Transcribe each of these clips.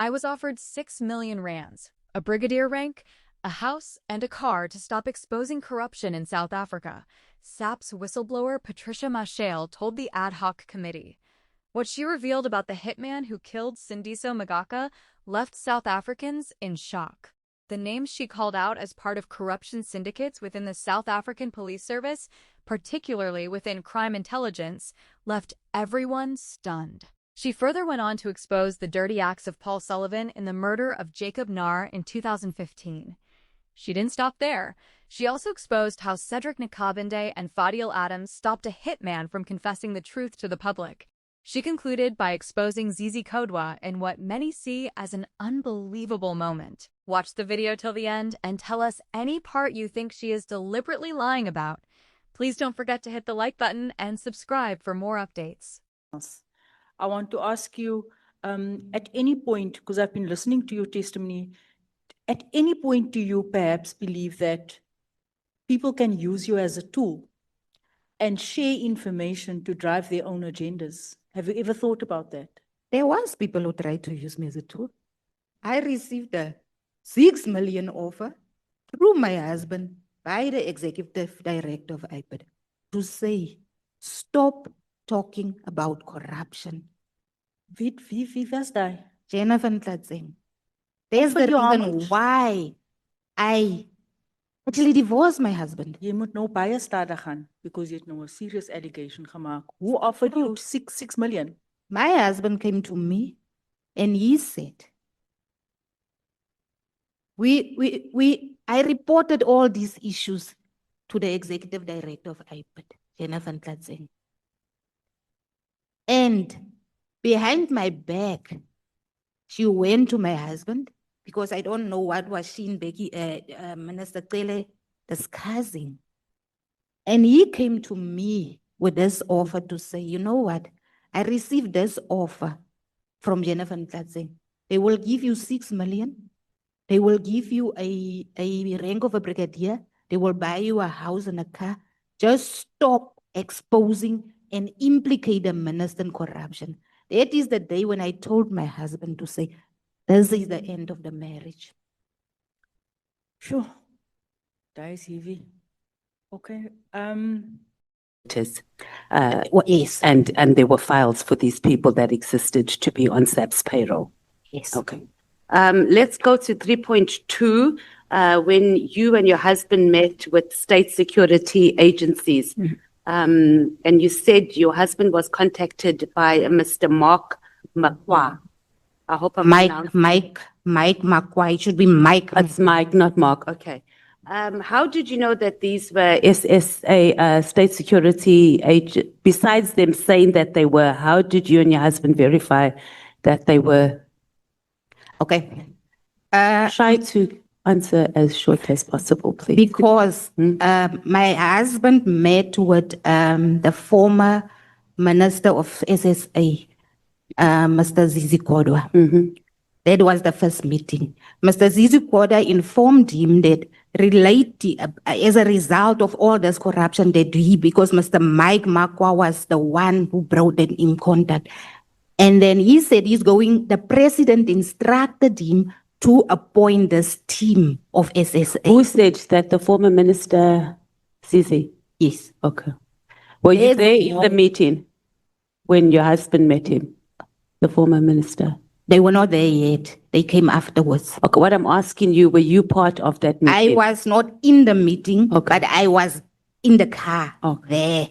I was offered 6 million rands, a brigadier rank, a house, and a car to stop exposing corruption in South Africa, SAPS whistleblower Patricia Mashale told the ad hoc committee. What she revealed about the hitman who killed Sindiso Magaka left South Africans in shock. The names she called out as part of corruption syndicates within the South African Police Service, particularly within crime intelligence, left everyone stunned. She further went on to expose the dirty acts of Paul Sullivan in the murder of Jacob Naar in 2015. She didn't stop there. She also exposed how Cedric Nakabinde and Fadiel Adams stopped a hitman from confessing the truth to the public. She concluded by exposing Zizi Kodwa in what many see as an unbelievable moment. Watch the video till the end and tell us any part you think she is deliberately lying about. Please don't forget to hit the like button and subscribe for more updates. I want to ask you, at any point, because I've been listening to your testimony, at any point do you perhaps believe that people can use you as a tool and share information to drive their own agendas? Have you ever thought about that? There was people who tried to use me as a tool. I received a 6 million offer through my husband by the executive director of IPID to say, stop talking about corruption. Wie was daai? Jennifer Ntlatseng. There's the But you reason haven't. why I actually divorced my husband. Jy moet nou baie stadig gaan, because jy het nou 'n serious allegation gemaak. Who offered you 6 million? My husband came to me and he said, I reported all these issues to the executive director of IPID, Jennifer Ntlatseng. And behind my back, she went to my husband, because I don't know what was she and Becky, Minister Cele discussing. And he came to me with this offer to say, you know what? I received this offer from Jennifer Ntlatseng. They will give you 6 million. They will give you a rank of a brigadier. They will buy you a house and a car. Just stop exposing and implicate the minister in corruption. That is the day when I told my husband to say, this is the end of the marriage. Sure. That is heavy. Okay. Yes. And there were files for these people that existed to be on SAPS payroll. Yes. Okay. Let's go to 3.2. When you and your husband met with state security agencies, and you said your husband was contacted by a Mr. Mark Makwa. I hope I'm Mike Makwa. It should be Mike. It's Mike, not Mark. Okay. How did you know that these were SSA state security agents? Besides them saying that they were, how did you and your husband verify that they were? Okay. Try to answer as short as possible, please. Because my husband met with the former minister of SSA, Mr. Zizi Kodwa. That was the first meeting. Mr. Zizi Kodwa informed him that as a result of all this corruption that because Mr. Mike Makwa was the one who brought them in contact. And then he said the president instructed him to appoint this team of SSA. Who said that? The former minister, Zizi? Yes. Okay. Were you there in the meeting when your husband met him, the former minister? They were not there yet. They came afterwards. Okay, what I'm asking you, were you part of that meeting? I was not in the meeting, Okay. but I was in the car there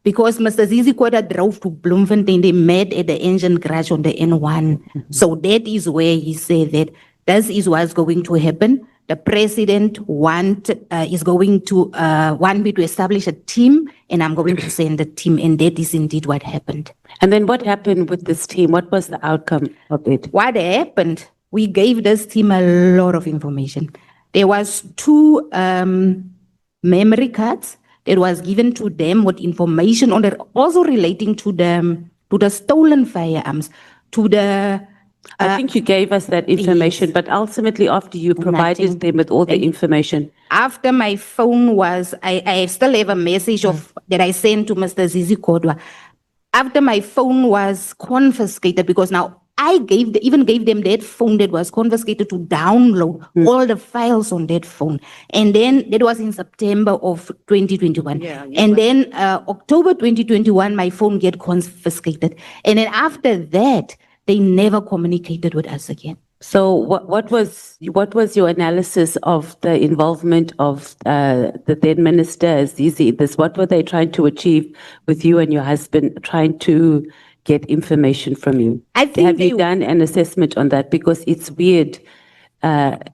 because Mr. Zizi Kodwa drove to Bloemfontein. They met at the engine crash on the N1. So that is where he said that this is what's going to happen. The president is going to want me to establish a team, and I'm going to send the team, and that is indeed what happened. And then what happened with this team? What was the outcome of it? What happened? We gave this team a lot of information. There was 2 memory cards that was given to them with information on it, also relating to the stolen firearms, to the. I think you gave us that information, but ultimately after you provided them with all the information. After my phone was, I still have a message that I sent to Mr. Zizi Kodwa. After my phone was confiscated, because now I even gave them that phone that was confiscated to download all the files on that phone. And then that was in September of 2021. Yeah, and then October 2021, my phone get confiscated. And then after that, they never communicated with us again. So what was your analysis of the involvement of the then minister, Zizi? What were they trying to achieve with you and your husband, trying to get information from you? I think Have you done an assessment on that? Because it's weird that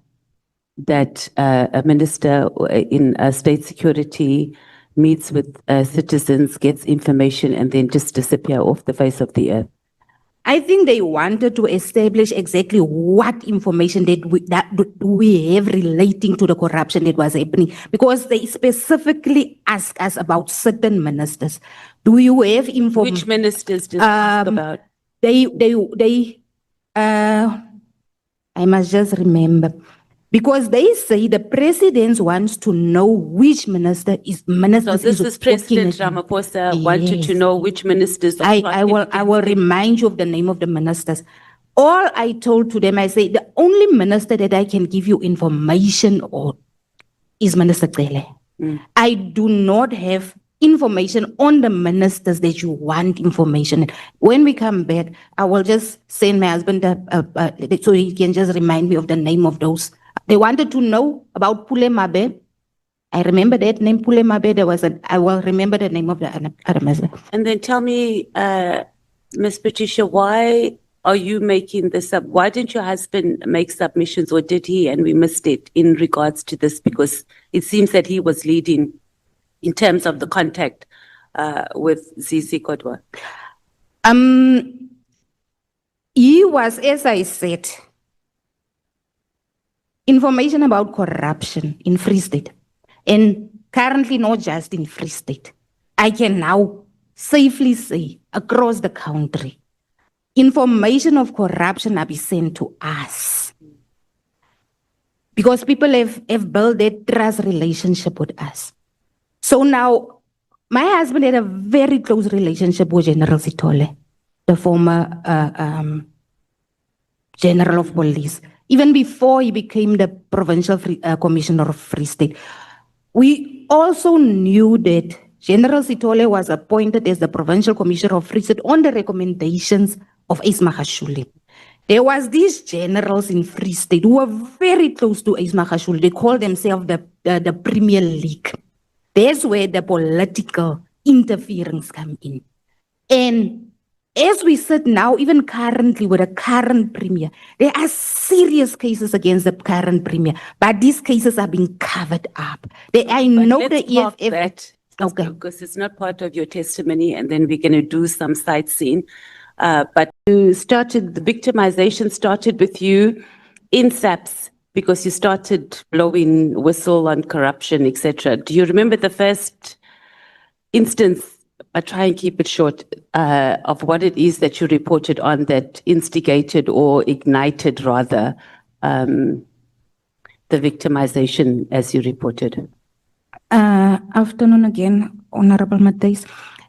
a minister in state security meets with citizens, gets information, and then just disappear off the face of the earth. I think they wanted to establish exactly what information that we have relating to the corruption that was happening, because they specifically asked us about certain ministers. Do you have information? Which ministers did they ask about? I must just remember, because they say the president wants to know which minister is So this is President Ramaphosa wanted to know which ministers. I will remind you of the name of the ministers. All I told to them, I say, the only minister that I can give you information on is Minister Cele. I do not have information on the ministers that you want information. When we come back, I will just send my husband so he can just remind me of the name of those. They wanted to know about Pule Mabe. I remember that name, Pule Mabe. I will remember the name of the other minister. And then tell me, Ms. Patricia, why are you making this up? Why didn't your husband make submissions, or did he and we missed it in regards to this? Because it seems that he was leading in terms of the contact with Zizi Kodwa. He was, as I said, information about corruption in Free State, and currently not just in Free State. I can now safely say across the country, information of corruption are being sent to us, because people have built that trust relationship with us. So now, my husband had a very close relationship with General Sithole, the former General of Police. Even before he became the Provincial Commissioner of Free State. We also knew that General Sithole was appointed as the Provincial Commissioner of Free State on the recommendations of Ace Magashule. There was these generals in Free State who were very close to Ace Magashule. They called themselves the Premier League. That's where the political interference come in. And as we sit now, even currently with the current premier, there are serious cases against the current premier, but these cases are being covered up. I know the EFF. Okay. Because it's not part of your testimony, and then we're going to do some sightseeing. But you started, the victimization started with you in SAPS, because you started blowing whistle on corruption, etc. Do you remember the first instance? I try and keep it short, of what it is that you reported on that instigated or ignited, rather, the victimization as you reported. Afternoon again, Honorable Matthys.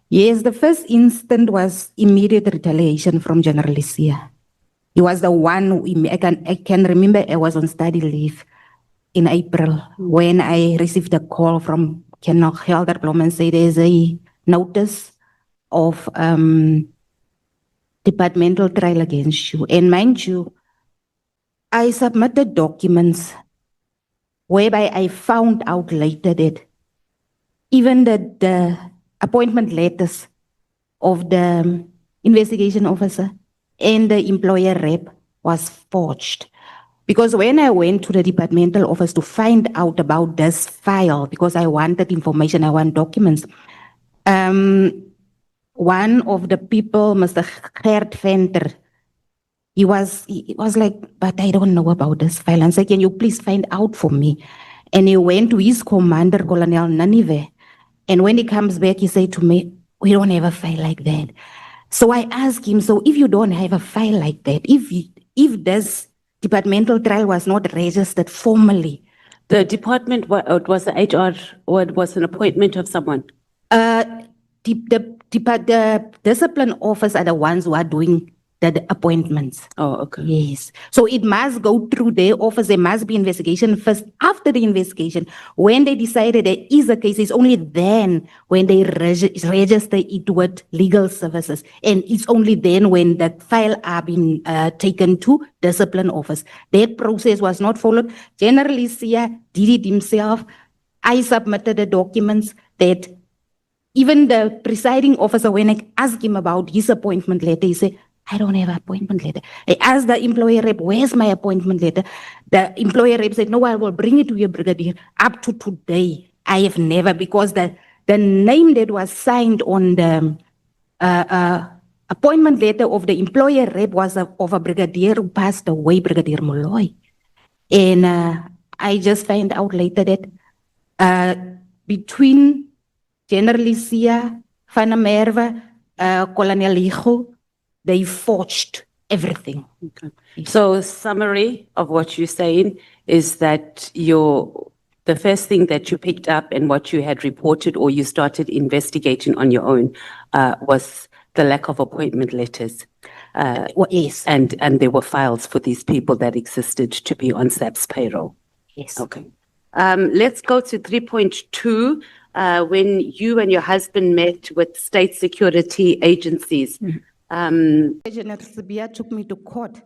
Yes, the first instant was immediate retaliation from General Lysia. He was the one, I can remember I was on study leave in April when I received a call from Colonel Helder Blom and said there's a notice of departmental trial against you. And mind you, I submitted documents whereby I found out later that even the appointment letters of the investigation officer and the employer rep was forged. Because when I went to the departmental office to find out about this file, because I wanted information, I want documents, one of the people, Mr. Gert Venter, he was like, but I don't know about this file. And said, can you please find out for me? And he went to his commander, Colonel Nanive. And when he comes back, he said to me, we don't have a file like that. So I asked him, so if you don't have a file like that, if this departmental trial was not registered formally. The department, it was the HR, or it was an appointment of someone? The discipline office are the ones who are doing the appointments. Oh, okay. Yes. So it must go through their office. There must be investigation first. After the investigation, when they decided there is a case, it's only then when they register it with legal services. And it's only then when the file are being taken to discipline office. That process was not followed. Generally, Sia did it himself. I submitted the documents that even the presiding officer, when I asked him about his appointment letter, he said, I don't have an appointment letter. I asked the employer rep, where's my appointment letter? The employer rep said, no, I will bring it to your brigadier. Up to today, I have never, because the name that was signed on the appointment letter of the employer rep was of a brigadier who passed away, Brigadier Molloy. And I just found out later that between General Sia, Van Merwe, Colonel Ligo, they forged everything. Okay. So summary of what you're saying is that the first thing that you picked up and what you had reported or you started investigating on your own was the lack of appointment letters. Well, yes. And there were files for these people that existed to be on SAPS payroll. Yes. Okay. Let's go to 3.2. When you and your husband met with state security agencies. General Sibia took me to court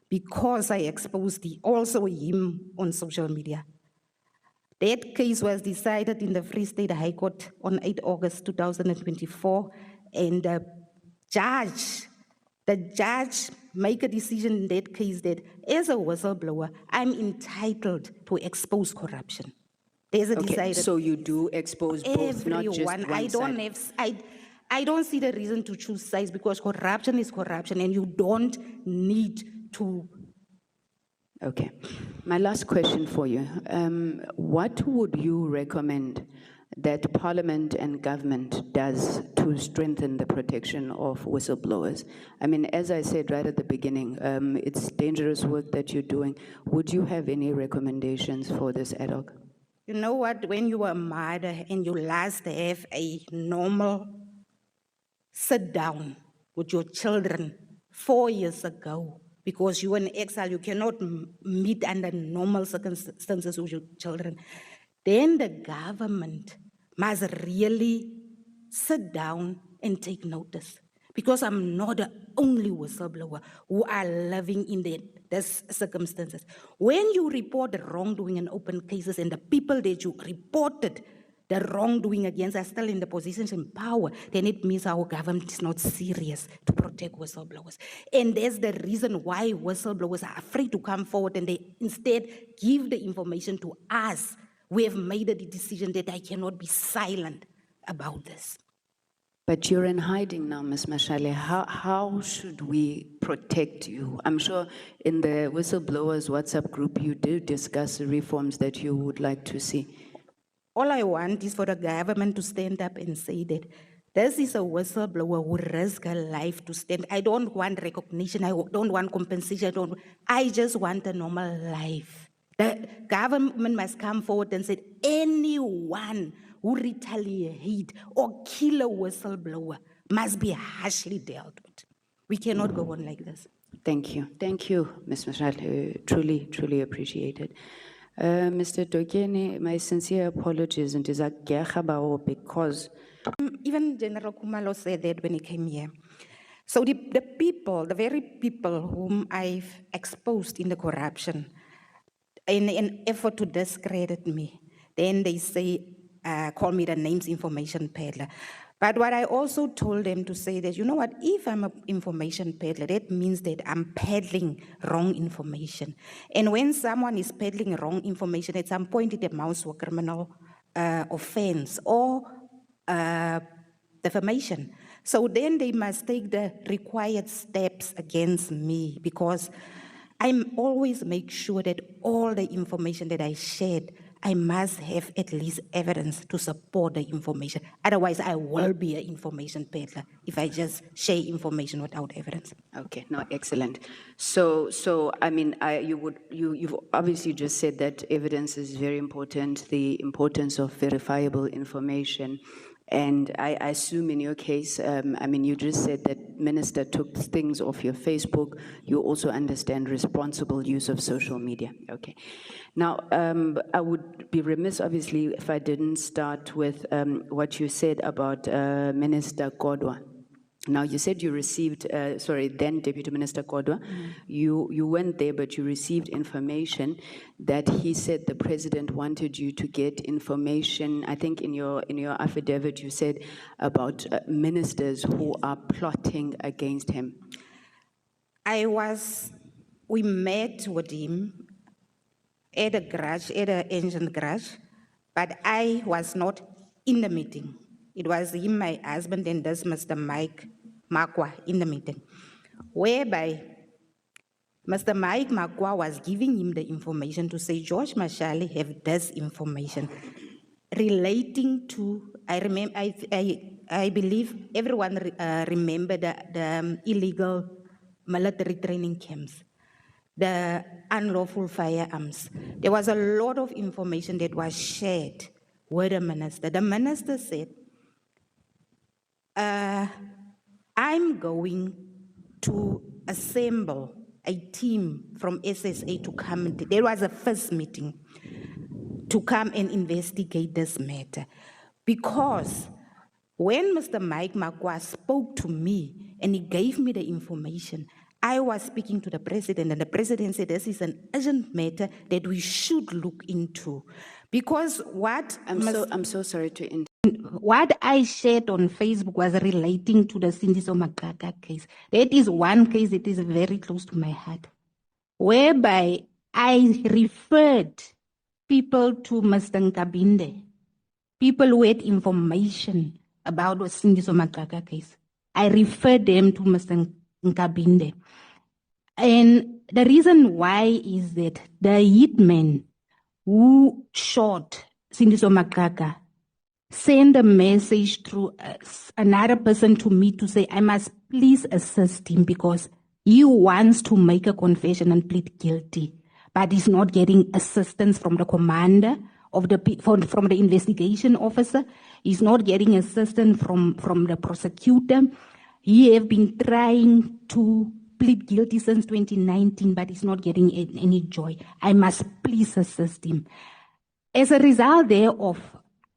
because I exposed also him on social media. That case was decided in the Free State High Court on 8 August 2024, and the judge make a decision in that case that as a whistleblower, I'm entitled to expose corruption. There's a Okay, decided. so you do expose both, not just Everyone. one side. I don't see the reason to choose sides, because corruption is corruption and you don't need to. Okay. My last question for you. What would you recommend that Parliament and government does to strengthen the protection of whistleblowers? I mean, as I said right at the beginning, it's dangerous work that you're doing. Would you have any recommendations for this ad hoc? You know what, when you are a mother and you last have a normal sit down with your children 4 years ago, because you're in exile, you cannot meet under normal circumstances with your children, then the government must really sit down and take notice. Because I'm not the only whistleblower who are living in these circumstances. When you report the wrongdoing in open cases and the people that you reported the wrongdoing against are still in the positions in power, then it means our government is not serious to protect whistleblowers. And that's the reason why whistleblowers are afraid to come forward, and they instead give the information to us. We have made the decision that I cannot be silent about this. But you're in hiding now, Ms. Mashale. How should we protect you? I'm sure in the Whistleblowers WhatsApp group, you do discuss the reforms that you would like to see. All I want is for the government to stand up and say that this is a whistleblower who risked her life to stand. I don't want recognition. I don't want compensation. I just want a normal life. The government must come forward and say anyone who retaliate or kill a whistleblower must be harshly dealt with. We cannot go on like this. Thank you. Thank you, Ms. Mashale. Truly, truly appreciate it. Mr. Dokeni, my sincere apologies, and because even General Kumalo said that when he came here. So the people, the very people whom I've exposed in the corruption, in an effort to discredit me, then they say, call me the names information peddler. But what I also told them to say that, you know what, if I'm an information peddler, that means that I'm peddling wrong information. And when someone is peddling wrong information, at some point it amounts to a criminal offense or defamation. So then they must take the required steps against me, because I always make sure that all the information that I shared, I must have at least evidence to support the information. Otherwise, I will be an information peddler if I just share information without evidence. okay, no, excellent. So I mean, you've obviously just said that evidence is very important, the importance of verifiable information. And I assume in your case, I mean, you just said that minister took things off your Facebook. You also understand responsible use of social media. Okay. Now, I would be remiss, obviously, if I didn't start with what you said about Minister Kodwa. Now, you said you received, then Deputy Minister Kodwa, you went there, but you received information that he said the president wanted you to get information. I think in your affidavit, you said about ministers who are plotting against him. We met with him at a ancient garage, but I was not in the meeting. It was him, my husband, and this Mr. Mike Makwa in the meeting, whereby Mr. Mike Makwa was giving him the information to say, George Mashali have this information relating to, I believe everyone remember the illegal military training camps, the unlawful firearms. There was a lot of information that was shared with the minister. The minister said, I'm going to assemble a team from SSA to come. There was a first meeting to come and investigate this matter. Because when Mr. Mike Makwa spoke to me and he gave me the information, I was speaking to the president, and the president said this is an urgent matter that we should look into. Because I'm so sorry to interrupt. what I shared on Facebook was relating to the Sindiso Makaka case. That is one case that is very close to my heart, whereby I referred people to Mr. Nkabinde, people who had information about the Sindiso Makaka case. I referred them to Mr. Nkabinde. And the reason why is that the hitman who shot Sindiso Makaka send a message through another person to me to say, I must please assist him because he wants to make a confession and plead guilty, but he's not getting assistance from the commander of from the investigation officer. He's not getting assistance from the prosecutor. He have been trying to plead guilty since 2019, but he's not getting any joy. I must please assist him. As a result thereof,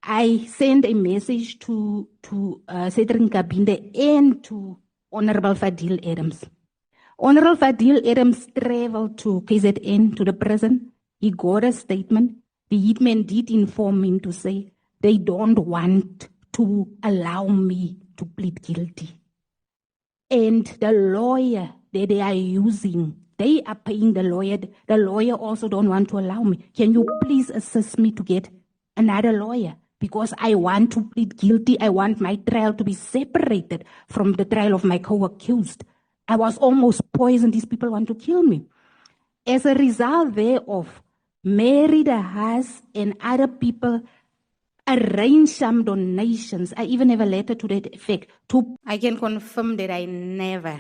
I sent a message to Cedric Nkabinde and to Honorable Fadil Adams. Honorable Fadil Adams traveled to KZN, to the prison. He got a statement. The hitman did inform him to say they don't want to allow me to plead guilty. And the lawyer that they are using, they are paying the lawyer. The lawyer also don't want to allow me. Can you please assist me to get another lawyer? Because I want to plead guilty. I want my trial to be separated from the trial of my co-accused. I was almost poisoned. These people want to kill me. As a result thereof, Mary the Haas and other people arranged some donations. I even have a letter to that effect. I can confirm that I never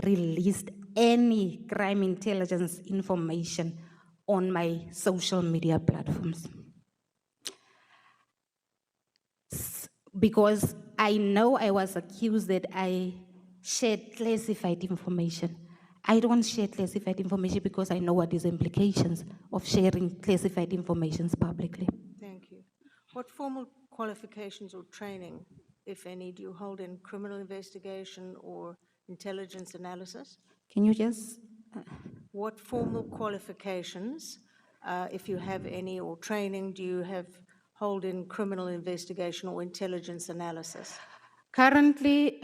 released any crime intelligence information on my social media platforms. Because I know I was accused that I shared classified information. I don't share classified information because I know what is the implications of sharing classified information publicly. Thank you. What formal qualifications or training, if any, do you hold in criminal investigation or intelligence analysis? Can you just... What formal qualifications, if you have any, or training do you hold in criminal investigation or intelligence analysis? Currently,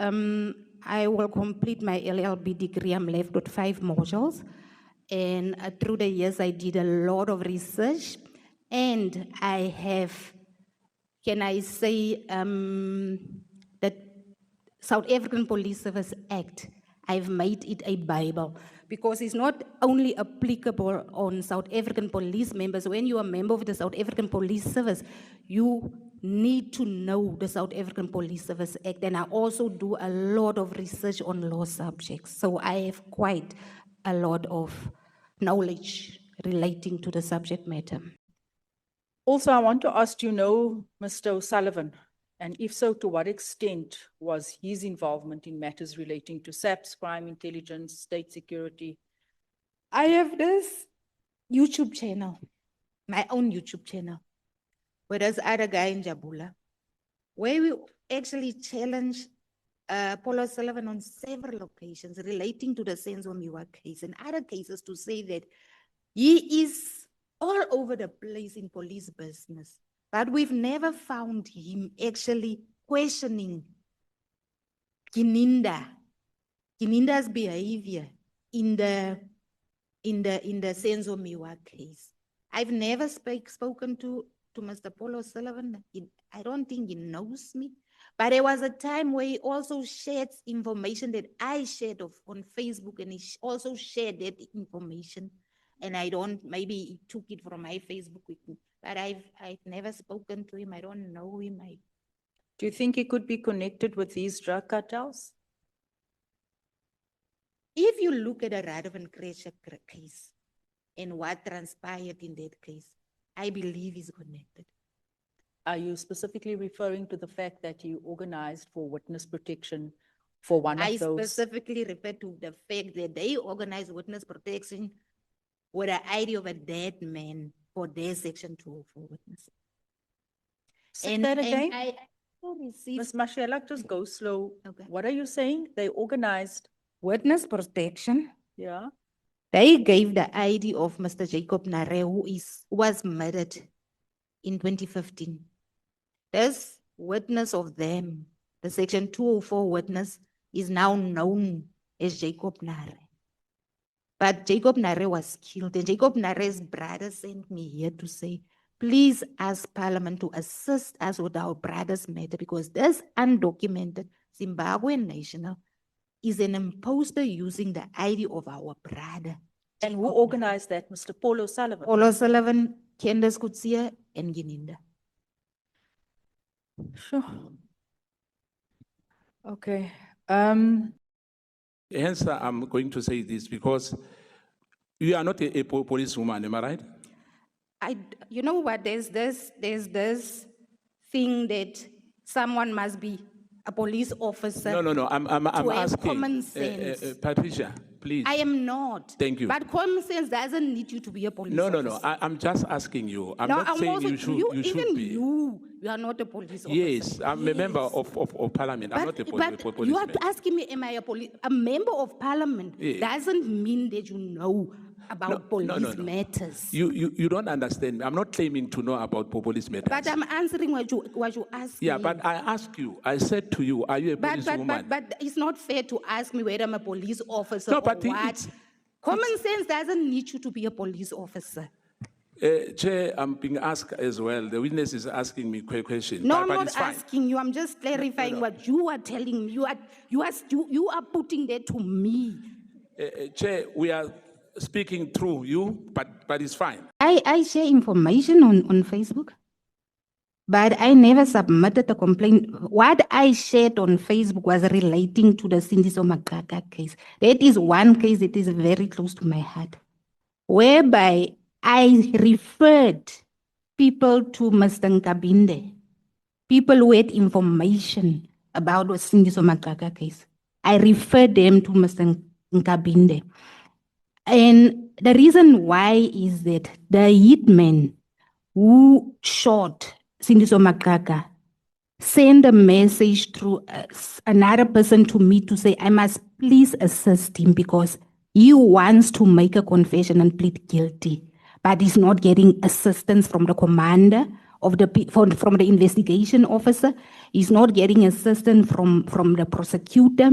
I will complete my LLB degree. I'm left with 5 modules. And through the years, I did a lot of research. And I have, can I say, that South African Police Service Act, I've made it a Bible. Because it's not only applicable on South African police members. When you are a member of the South African Police Service, you need to know the South African Police Service Act. And I also do a lot of research on law subjects. So I have quite a lot of knowledge relating to the subject matter. Also, I want to ask, you know Mr. O'Sullivan And if so, to what extent was his involvement in matters relating to SAPS, crime intelligence, state security? I have this YouTube channel, my own YouTube channel, where there's other guy in Jabula, where we actually challenge Paul Sullivan on several occasions relating to the Senzo Miwa case and other cases to say that he is all over the place in police business, but we've never found him actually questioning Kininda's behavior in the Senzo Miwa case. I've never spoken to Mr. Paul Sullivan. I don't think he knows me. But there was a time where he also shared information that I shared on Facebook, and he also shared that information. And maybe he took it from my Facebook with me. But I've never spoken to him. I don't know him. Do you think he could be connected with these drug cartels? If you look at the Radovan Kretschmer case and what transpired in that case, I believe he's connected. Are you specifically referring to the fact that he organized for witness protection for one of those? I specifically refer to the fact that they organized witness protection with the idea of a dead man for their Section 204 witness. Say that again? I received Ms. Mashela, just go slow. Okay. What are you saying? They organized, witness protection. yeah? They gave the ID of Mr. Jacob Nare, who was murdered in 2015. This witness of them, the Section 204 witness, is now known as Jacob Nare. But Jacob Nare was killed, and Jacob Nare's brother sent me here to say, please ask Parliament to assist us with our brother's matter, because this undocumented Zimbabwean national is an imposter using the ID of our brother. And who organized that? Mr. Paul O'Sullivan? Paul Sullivan, Candace Kutsia, and Gininda. Sure. Okay. Hence, I'm going to say this because you are not a policewoman, am I right? You know what, there's this thing that someone must be a police officer. No, I'm to have asking. common sense. Patricia, please. I am not. Thank you. But common sense doesn't need you to be a police No, officer. I'm just asking you. I'm No, not saying also, you should be. You are not a police officer. Yes, I'm a member of Parliament. I'm not a But policeman. you are asking me, am I a member of Parliament? Yeah. Doesn't mean that you know about police matters. You don't understand me. I'm not claiming to know about police matters. But I'm answering what you asked me. Yeah, but I asked you. I said to you, are you a policewoman? But it's not fair to ask me whether I'm a police officer No, or but what. Common sense doesn't need you to be a police officer. Chair, I'm being asked as well. The witness is asking me a question. No, but I'm not it's fine. asking you. I'm just clarifying what you are telling me. You are putting that to me. Chair, we are speaking through you, but it's fine. I share information on Facebook, but I never submitted a complaint. What I shared on Facebook was relating to the Sindiso Makaka case. That is one case that is very close to my heart, whereby I referred people to Mr. Nkabinde, people who had information about the Sindiso Makaka case. I referred them to Mr. Nkabinde. And the reason why is that the hitman who shot Sindiso Makaka sent a message through another person to me to say, I must please assist him because he wants to make a confession and plead guilty, but he's not getting assistance from the commander of from the investigation officer. He's not getting assistance from the prosecutor.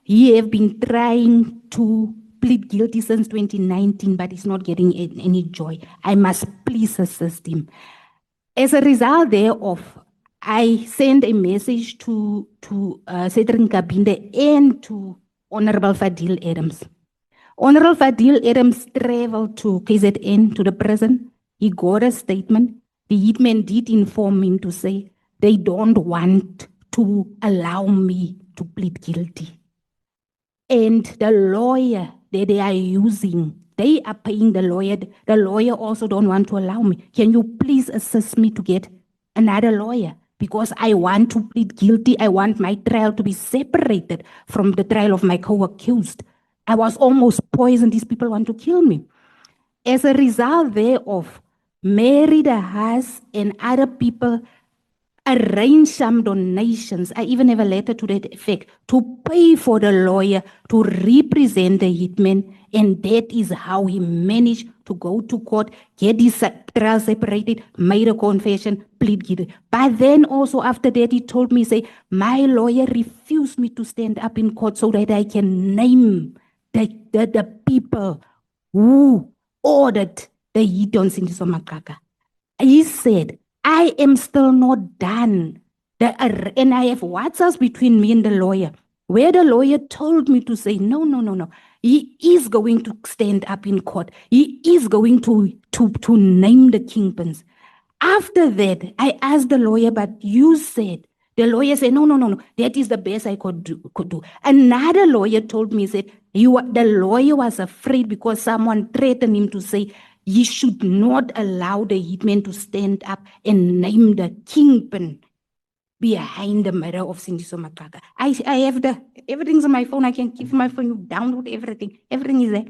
He have been trying to plead guilty since 2019, but he's not getting any joy. I must please assist him. As a result thereof, I sent a message to Cedric Nkabinde and to Honorable Fadil Adams. Honorable Fadil Adams traveled to KZN, to the prison. He got a statement. The hitman did inform him to say they don't want to allow me to plead guilty. And the lawyer that they are using, they are paying the lawyer. The lawyer also don't want to allow me. Can you please assist me to get another lawyer? because I want to plead guilty. I want my trial to be separated from the trial of my co-accused. I was almost poisoned. These people want to kill me. As a result thereof, Mary the Haas and other people arrange some donations. I even have a letter to that effect to pay for the lawyer to represent the hitman, and that is how he managed to go to court, get his trial separated, made a confession, plead guilty. But then also after that, he told me, say, my lawyer refused me to stand up in court so that I can name the people who ordered the hit on Sindiswa Makaka. He said, I am still not done. And I have WhatsApps between me and the lawyer, where the lawyer told me to say, no. He is going to stand up in court. He is going to name the kingpins. After that, I asked the lawyer, but you said, the lawyer said, no. That is the best I could do. Another lawyer told me, said, the lawyer was afraid because someone threatened him to say, he should not allow the hitman to stand up and name the kingpin behind the murder of Sindiswa Makaka. I have everything's on my phone. I can give my phone, you download everything. Everything is there.